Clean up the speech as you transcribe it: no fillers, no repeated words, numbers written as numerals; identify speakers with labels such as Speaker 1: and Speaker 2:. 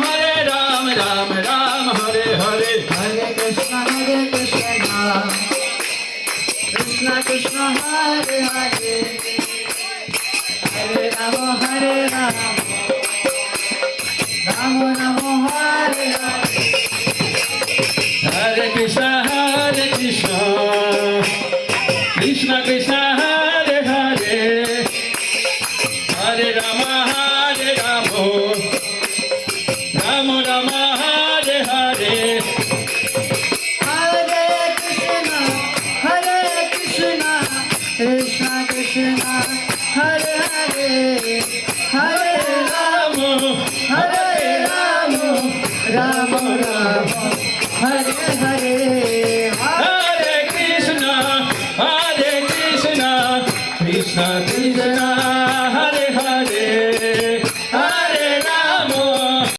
Speaker 1: Hare Ram, Ram Ram Hare Hare.
Speaker 2: Hare Krishna, Krishna Krishna, Hare Hare, Hare Rama, Hare Rama, Rama Rama, Hare Hare.
Speaker 1: Hare Krishna, Krishna Krishna, Hare Hare, Hare Rama, Hare Rama, Rama Rama, Hare Hare.
Speaker 2: Hare Krishna, Krishna Krishna, Hare Hare, Hare Rama, Hare Rama, Rama Rama.